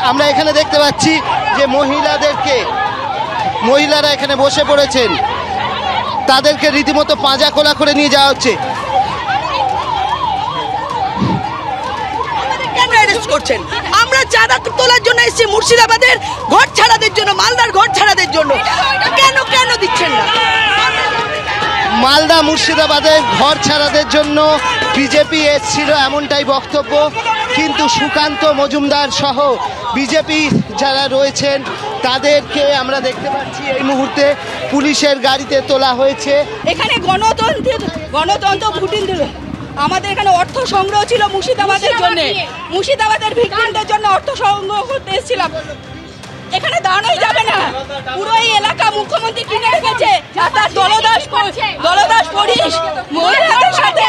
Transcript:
আমরা এখানে দেখতে পাচ্ছি যে মহিলারা এখানে বসে পড়েছেন, তাদেরকে রীতিমতো পাঁজা কোলা করে নিয়ে যাওয়া হচ্ছে। কেন অ্যারেস্ট করছেন? আমরা চাঁদা তোলার জন্য এসেছি, মুর্শিদাবাদের ঘর ছাড়াদের জন্য, মালদার ঘর ছাড়াদের জন্য। কেন দিচ্ছেন না? মালদা মুর্শিদাবাদের ঘর ছাড়াদের জন্য বিজেপি এসেছিল এমনটাই বক্তব্য, কিন্তু সুকান্ত মজুমদার সহ বিজেপি যারা রয়েছেন তাদেরকে আমরা দেখতে পাচ্ছি এই মুহূর্তে পুলিশের গাড়িতে তোলা হয়েছে। এখানে গণতন্ত্র ভুটিন দিল। আমাদের এখানে অর্থ সংগ্রহ ছিল মুর্শিদাবাদের জন্য, মুর্শিদাবাদের ভিক্টিমদের জন্য অর্থ সংগ্রহ করতে এসেছিলাম। এখানে দাঁড়ানোই যাবে না, পুরো এই এলাকা মুখ্যমন্ত্রী কিনে রেখেছে। দলদাস পুলিশ মহিলাদের সাথে